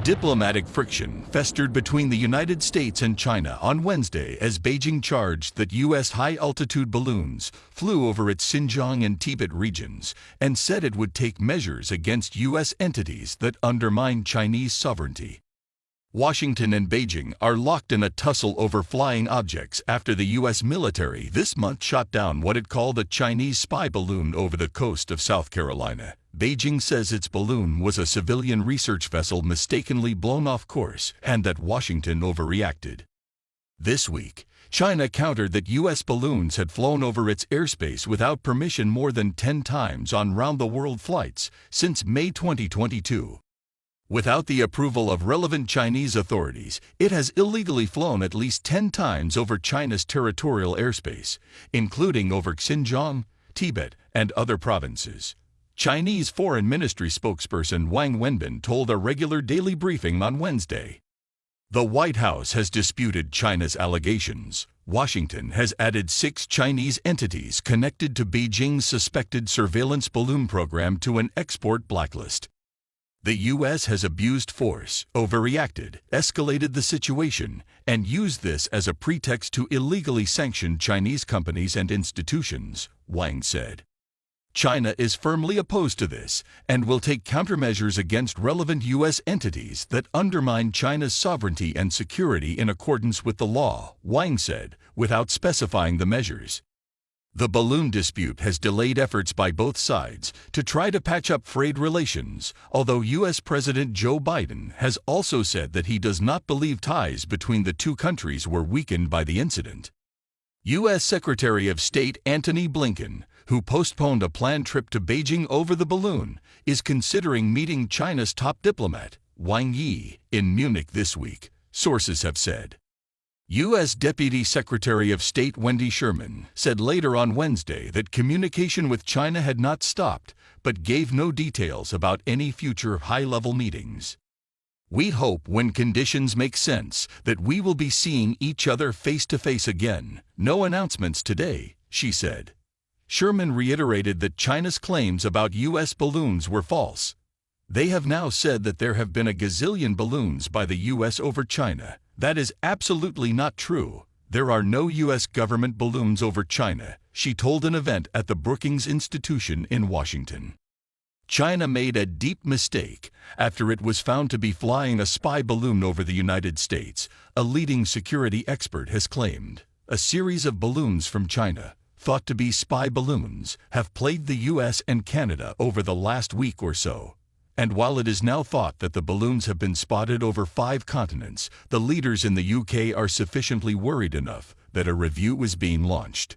Diplomatic friction festered between the United States and China on Wednesday as Beijing charged that U.S. high-altitude balloons flew over its Xinjiang and Tibet regions and said it would take measures against U.S. entities that undermine Chinese sovereignty. Washington and Beijing are locked in a tussle over flying objects after the U.S. military this month shot down what it called a Chinese spy balloon over the coast of South Carolina. Beijing says its balloon was a civilian research vessel mistakenly blown off course and that Washington overreacted. This week, China countered that U.S. balloons had flown over its airspace without permission more than 10 times on round-the-world flights since May 2022. Without the approval of relevant Chinese authorities, it has illegally flown at least 10 times over China's territorial airspace, including over Xinjiang, Tibet, and other provinces. Chinese Foreign Ministry spokesperson Wang Wenbin told a regular daily briefing on Wednesday. The White House has disputed China's allegations. Washington has added 6 Chinese entities connected to Beijing's suspected surveillance balloon program to an export blacklist. The U.S. has abused force, overreacted, escalated the situation, and used this as a pretext to illegally sanction Chinese companies and institutions, Wang said. China is firmly opposed to this and will take countermeasures against relevant U.S. entities that undermine China's sovereignty and security in accordance with the law, Wang said, without specifying the measures. The balloon dispute has delayed efforts by both sides to try to patch up frayed relations, although U.S. President Joe Biden has also said that he does not believe ties between the two countries were weakened by the incident. U.S. Secretary of State Antony Blinken, who postponed a planned trip to Beijing over the balloon, is considering meeting China's top diplomat, Wang Yi, in Munich this week, sources have said. U.S. Deputy Secretary of State Wendy Sherman said later on Wednesday that communication with China had not stopped, but gave no details about any future high-level meetings. "We hope, when conditions make sense, that we will be seeing each other face-to-face again. No announcements today," she said. Sherman reiterated that China's claims about U.S. balloons were false. "They have now said that there have been a gazillion balloons by the U.S. over China. That is absolutely not true. There are no U.S. government balloons over China," she told an event at the Brookings Institution in Washington. China made a deep mistake after it was found to be flying a spy balloon over the United States, a leading security expert has claimed. A series of balloons from China, thought to be spy balloons, have plagued the U.S. and Canada over the last week or so. And while it is now thought that the balloons have been spotted over 5 continents, the leaders in the UK are sufficiently worried enough that a review is being launched.